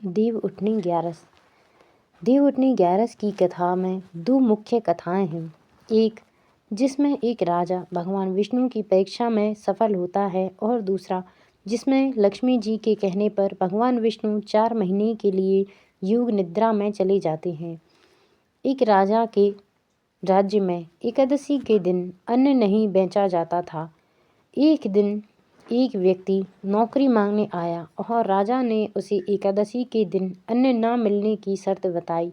देव उठनी ग्यारस। देव उठनी ग्यारस की कथा में दो मुख्य कथाएं हैं। एक जिसमें एक राजा भगवान विष्णु की परीक्षा में सफल होता है और दूसरा जिसमें लक्ष्मी जी के कहने पर भगवान विष्णु 4 महीने के लिए योग निद्रा में चले जाते हैं। एक राजा के राज्य में एकादशी के दिन अन्न नहीं बेचा जाता था। एक दिन एक व्यक्ति नौकरी मांगने आया और राजा ने उसे एकादशी के दिन अन्न न मिलने की शर्त बताई।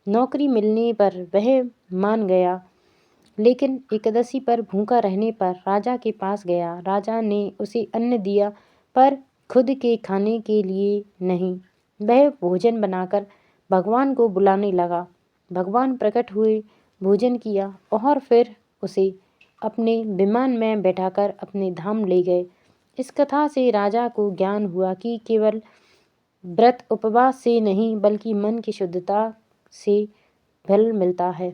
नौकरी मिलने पर वह मान गया, लेकिन एकादशी पर भूखा रहने पर राजा के पास गया। राजा ने उसे अन्न दिया पर खुद के खाने के लिए नहीं। वह भोजन बनाकर भगवान को बुलाने लगा। भगवान प्रकट हुए, भोजन किया और फिर उसे अपने विमान में बैठाकर अपने धाम ले गए। इस कथा से राजा को ज्ञान हुआ कि केवल व्रत उपवास से नहीं बल्कि मन की शुद्धता से फल मिलता है।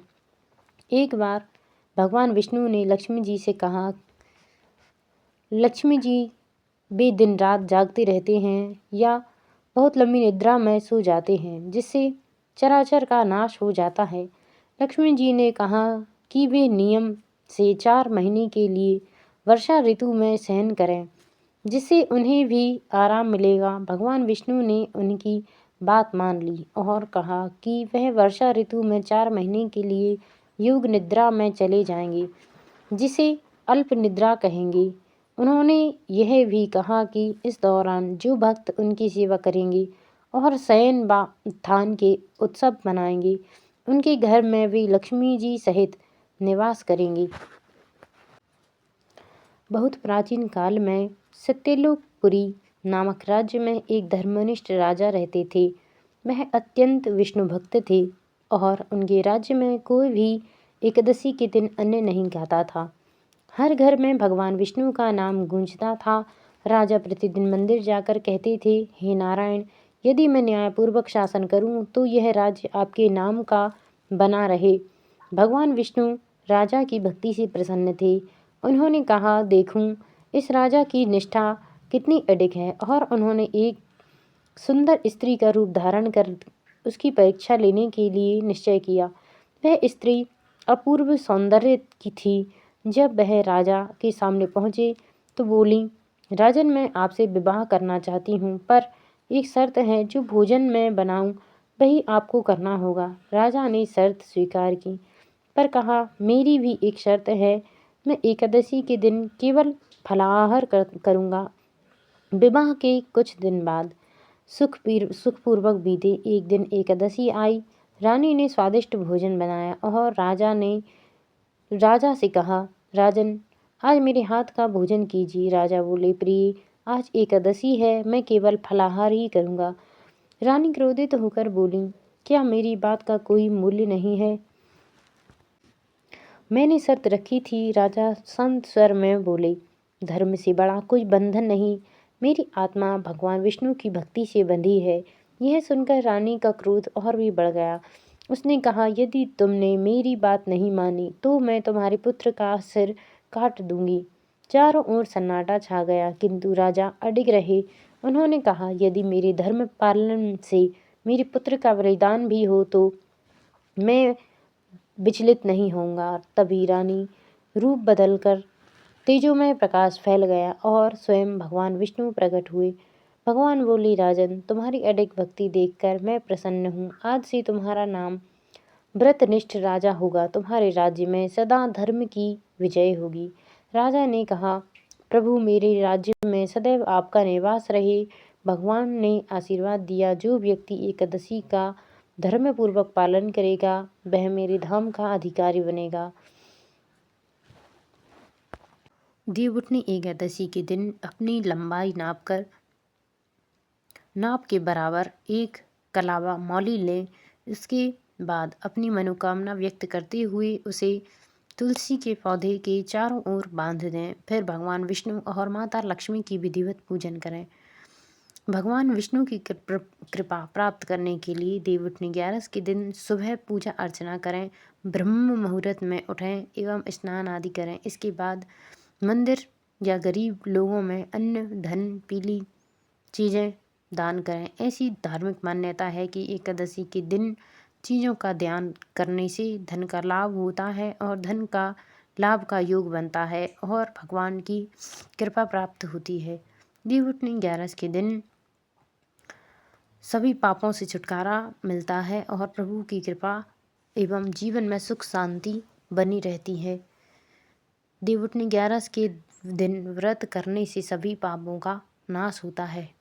एक बार भगवान विष्णु ने लक्ष्मी जी से कहा, लक्ष्मी जी वे दिन रात जागते रहते हैं या बहुत लंबी निद्रा में सो जाते हैं, जिससे चराचर का नाश हो जाता है। लक्ष्मी जी ने कहा कि वे नियम से 4 महीने के लिए वर्षा ऋतु में शयन करें, जिससे उन्हें भी आराम मिलेगा। भगवान विष्णु ने उनकी बात मान ली और कहा कि वह वर्षा ऋतु में 4 महीने के लिए योग निद्रा में चले जाएंगे, जिसे अल्प निद्रा कहेंगे। उन्होंने यह भी कहा कि इस दौरान जो भक्त उनकी सेवा करेंगे और शयन व उत्थान के उत्सव मनाएंगे, उनके घर में वे लक्ष्मी जी सहित निवास करेंगे। बहुत प्राचीन काल में सत्यलोकपुरी नामक राज्य में एक धर्मनिष्ठ राजा रहते थे। वह अत्यंत विष्णु भक्त थे और उनके राज्य में कोई भी एकादशी के दिन अन्न नहीं खाता था। हर घर में भगवान विष्णु का नाम गूंजता था। राजा प्रतिदिन मंदिर जाकर कहते थे, हे नारायण, यदि मैं न्यायपूर्वक शासन करूं तो यह राज्य आपके नाम का बना रहे। भगवान विष्णु राजा की भक्ति से प्रसन्न थे। उन्होंने कहा, देखूं इस राजा की निष्ठा कितनी अडिग है। और उन्होंने एक सुंदर स्त्री का रूप धारण कर उसकी परीक्षा लेने के लिए निश्चय किया। वह स्त्री अपूर्व सौंदर्य की थी। जब वह राजा के सामने पहुंचे तो बोली, राजन, मैं आपसे विवाह करना चाहती हूँ, पर एक शर्त है, जो भोजन मैं बनाऊं वही आपको करना होगा। राजा ने शर्त स्वीकार की, पर कहा, मेरी भी एक शर्त है, मैं एकादशी के दिन केवल फलाहार करूँगा। विवाह के कुछ दिन बाद सुखपूर्वक बीते। एक दिन एकादशी आई। रानी ने स्वादिष्ट भोजन बनाया और राजा से कहा, राजन, आज मेरे हाथ का भोजन कीजिए। राजा बोले, प्रिय, आज एकादशी है, मैं केवल फलाहार ही करूँगा। रानी क्रोधित होकर बोली, क्या मेरी बात का कोई मूल्य नहीं है? मैंने शर्त रखी थी। राजा शांत स्वर में बोले, धर्म से बड़ा कुछ बंधन नहीं। मेरी आत्मा भगवान विष्णु की भक्ति से बंधी है। यह सुनकर रानी का क्रोध और भी बढ़ गया। उसने कहा, यदि तुमने मेरी बात नहीं मानी तो मैं तुम्हारे पुत्र का सिर काट दूंगी। चारों ओर सन्नाटा छा गया, किंतु राजा अडिग रहे। उन्होंने कहा, यदि मेरे धर्म पालन से मेरे पुत्र का बलिदान भी हो तो मैं विचलित नहीं होऊंगा। तभी रानी रूप बदलकर तेजोमय प्रकाश फैल गया और स्वयं भगवान विष्णु प्रकट हुए। भगवान बोले, राजन, तुम्हारी अडिग भक्ति देखकर मैं प्रसन्न हूँ। आज से तुम्हारा नाम व्रतनिष्ठ राजा होगा। तुम्हारे राज्य में सदा धर्म की विजय होगी। राजा ने कहा, प्रभु, मेरे राज्य में सदैव आपका निवास रहे। भगवान ने आशीर्वाद दिया, जो व्यक्ति एकादशी का धर्मपूर्वक पालन करेगा वह मेरे धाम का अधिकारी बनेगा। देवउठनी एकादशी के दिन अपनी लंबाई नाप के बराबर एक कलावा मौली लें। इसके बाद अपनी मनोकामना व्यक्त करते हुए उसे तुलसी के पौधे के चारों ओर बांध दें। फिर भगवान विष्णु और माता लक्ष्मी की विधिवत पूजन करें। भगवान विष्णु की कृपा प्राप्त करने के लिए देवउठनी ग्यारस के दिन सुबह पूजा अर्चना करें, ब्रह्म मुहूर्त में उठें एवं स्नान आदि करें। इसके बाद मंदिर या गरीब लोगों में अन्न, धन, पीली चीज़ें दान करें। ऐसी धार्मिक मान्यता है कि एकादशी के दिन चीज़ों का ध्यान करने से धन का लाभ होता है और धन का लाभ का योग बनता है और भगवान की कृपा प्राप्त होती है। देवउठनी 11 के दिन सभी पापों से छुटकारा मिलता है और प्रभु की कृपा एवं जीवन में सुख शांति बनी रहती है। देवउठनी 11 के दिन व्रत करने से सभी पापों का नाश होता है।